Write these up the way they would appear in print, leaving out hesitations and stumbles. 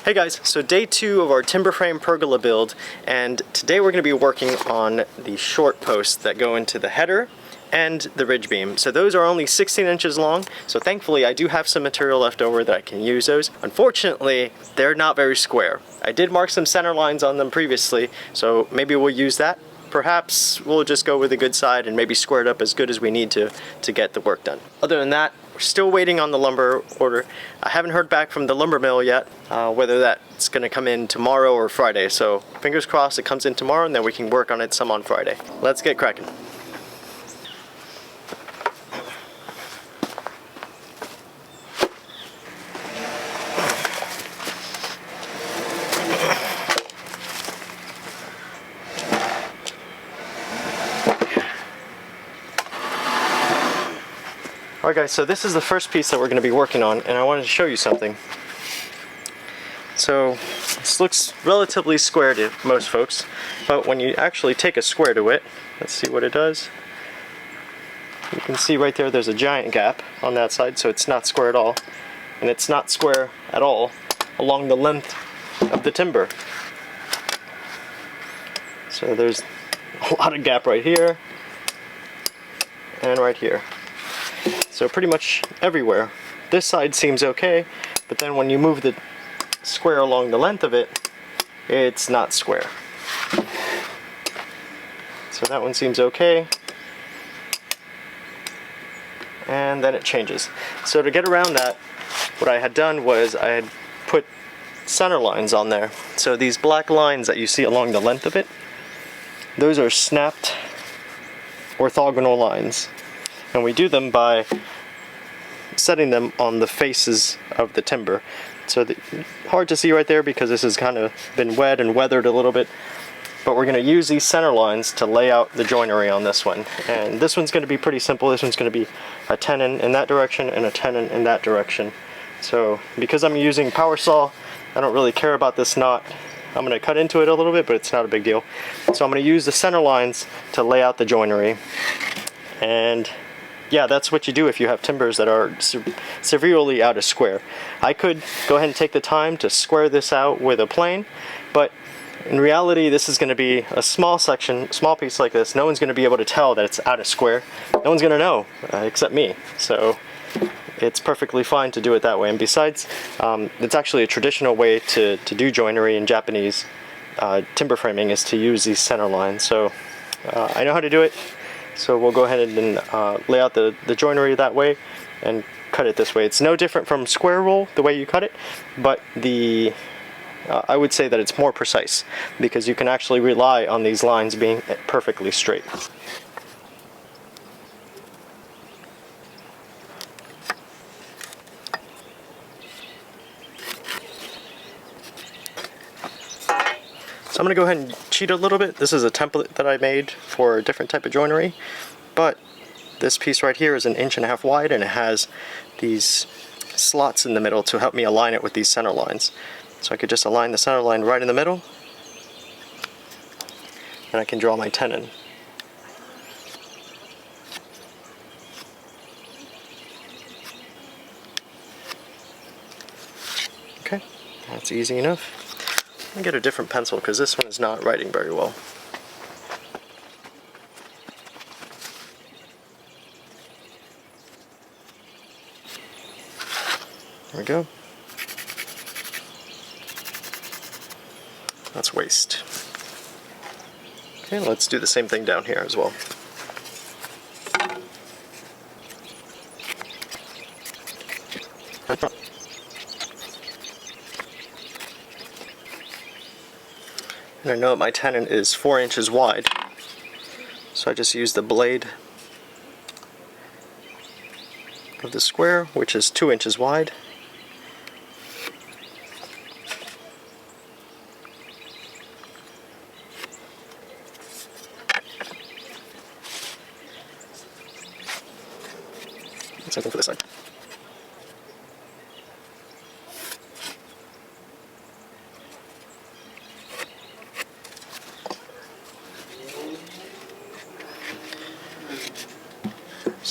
Hey guys, so day 2 of our timber frame pergola build, and today we're going to be working on the short posts that go into the header and the ridge beam. So those are only 16 inches long, so thankfully I do have some material left over that I can use those. Unfortunately, they're not very square. I did mark some center lines on them previously, so maybe we'll use that. Perhaps we'll just go with the good side and maybe square it up as good as we need to get the work done. Other than that, we're still waiting on the lumber order. I haven't heard back from the lumber mill yet, whether that's going to come in tomorrow or Friday. So fingers crossed it comes in tomorrow and then we can work on it some on Friday. Let's get cracking. Alright guys, so this is the first piece that we're going to be working on, and I wanted to show you something. So this looks relatively square to most folks, but when you actually take a square to it, let's see what it does. You can see right there there's a giant gap on that side, so it's not square at all. And it's not square at all along the length of the timber. So there's a lot of gap right here and right here. So pretty much everywhere. This side seems okay, but then when you move the square along the length of it, it's not square. So that one seems okay. And then it changes. So to get around that, what I had done was I had put center lines on there. So these black lines that you see along the length of it, those are snapped orthogonal lines. And we do them by setting them on the faces of the timber. So hard to see right there because this has kind of been wet and weathered a little bit. But we're going to use these center lines to lay out the joinery on this one. And this one's going to be pretty simple. This one's going to be a tenon in that direction and a tenon in that direction. So because I'm using power saw, I don't really care about this knot. I'm going to cut into it a little bit, but it's not a big deal. So I'm going to use the center lines to lay out the joinery. And yeah, that's what you do if you have timbers that are severely out of square. I could go ahead and take the time to square this out with a plane, but in reality this is going to be a small section, small piece like this. No one's going to be able to tell that it's out of square. No one's going to know except me. So it's perfectly fine to do it that way. And besides, it's actually a traditional way to do joinery in Japanese timber framing is to use these center lines. So I know how to do it. So we'll go ahead and lay out the joinery that way and cut it this way. It's no different from square roll, the way you cut it, but I would say that it's more precise because you can actually rely on these lines being perfectly straight. So I'm going to go ahead and cheat a little bit. This is a template that I made for a different type of joinery, but this piece right here is 1.5 inches wide and it has these slots in the middle to help me align it with these center lines. So I could just align the center line right in the middle and I can draw my tenon. Okay, that's easy enough. Let me get a different pencil because this one is not writing very well. There we go. That's waste. Okay, let's do the same thing down here as well. And I know that my tenon is 4 inches wide, so I just use the blade of the square, which is 2 inches wide. Same thing for this side.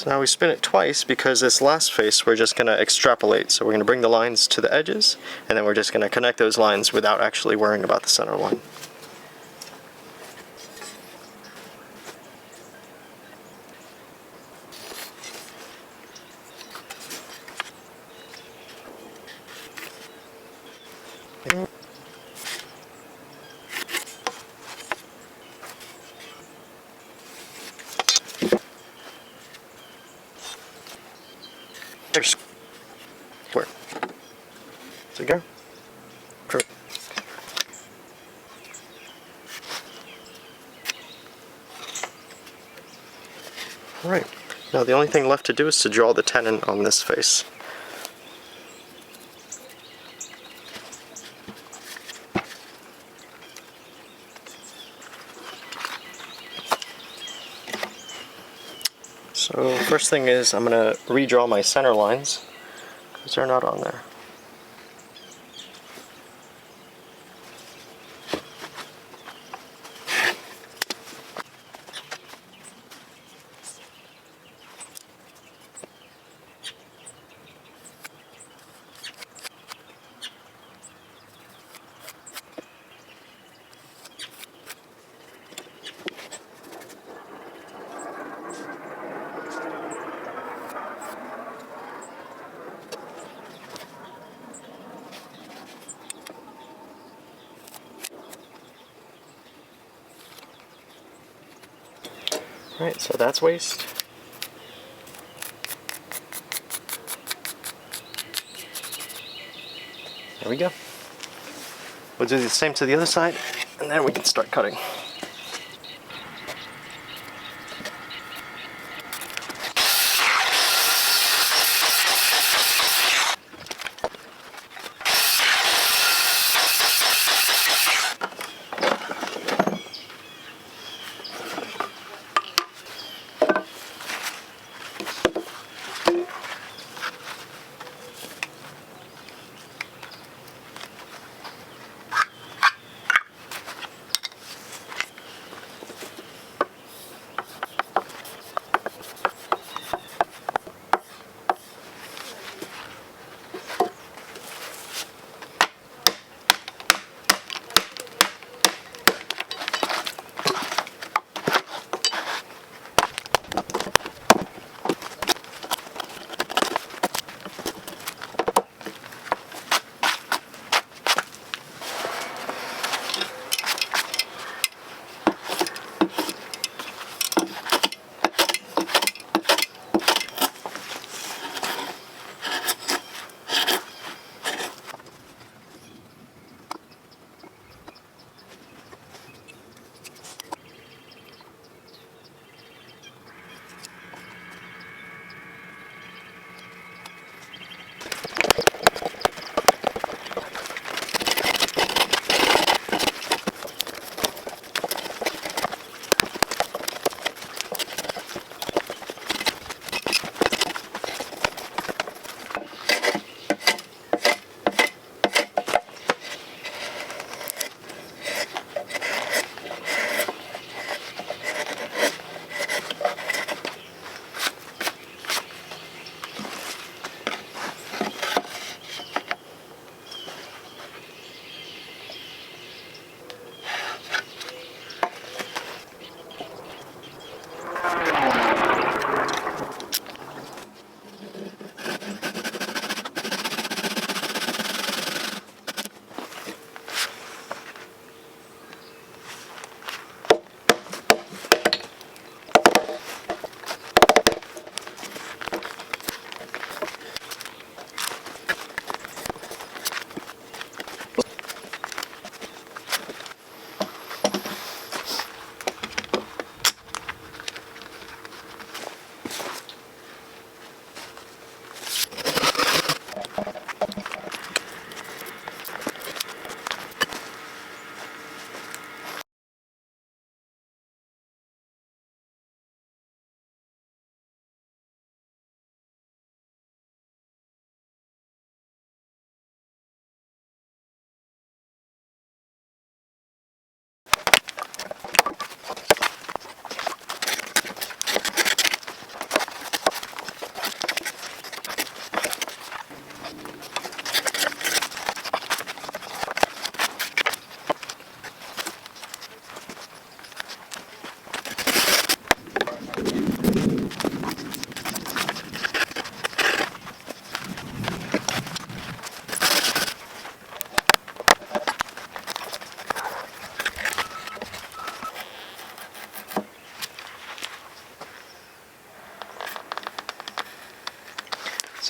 So now we spin it twice because this last face we're just going to extrapolate. So we're going to bring the lines to the edges, and then we're just going to connect those lines without actually worrying about the center line. Square. So go. Alright, now the only thing left to do is to draw the tenon on this face. So first thing is I'm going to redraw my center lines because they're not on there. Alright, so that's waist. There we go. We'll do the same to the other side, and then we can start cutting.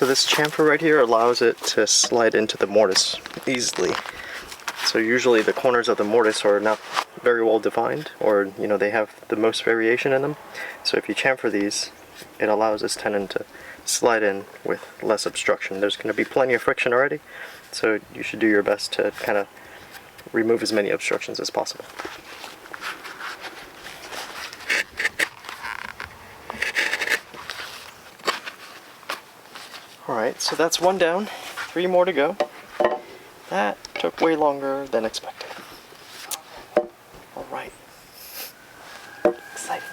So this chamfer right here allows it to slide into the mortise easily. So usually the corners of the mortise are not very well defined, or you know, they have the most variation in them. So if you chamfer these, it allows this tenon to slide in with less obstruction. There's going to be plenty of friction already, so you should do your best to kind of remove as many obstructions as possible. Alright, so that's one down, 3 more to go. That took way longer than expected. Alright. Exciting.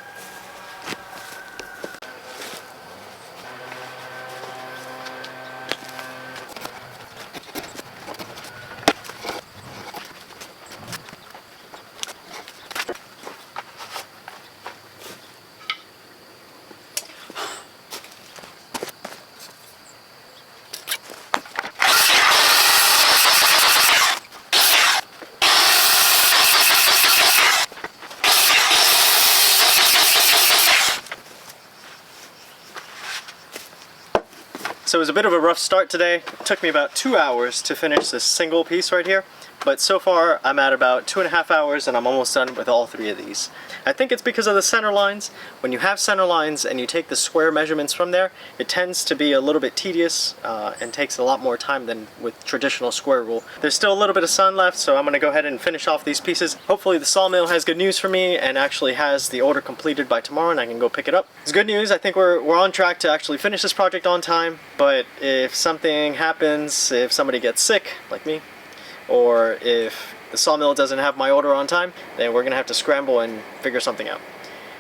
So it was a bit of a rough start today. It took me about 2 hours to finish this single piece right here, but so far I'm at about 2.5 hours and I'm almost done with all 3 of these. I think it's because of the center lines. When you have center lines and you take the square measurements from there, it tends to be a little bit tedious and takes a lot more time than with traditional square rule. There's still a little bit of sun left, so I'm going to go ahead and finish off these pieces. Hopefully the sawmill has good news for me and actually has the order completed by tomorrow and I can go pick it up. It's good news. I think we're on track to actually finish this project on time, but if something happens, if somebody gets sick, like me, or if the sawmill doesn't have my order on time, then we're gonna have to scramble and figure something out.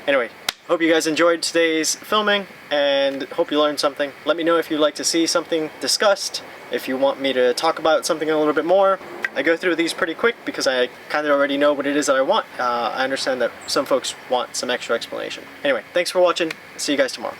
Anyway, hope you guys enjoyed today's filming and hope you learned something. Let me know if you'd like to see something discussed, if you want me to talk about something a little bit more. I go through these pretty quick because I kind of already know what it is that I want. I understand that some folks want some extra explanation. Anyway, thanks for watching. See you guys tomorrow.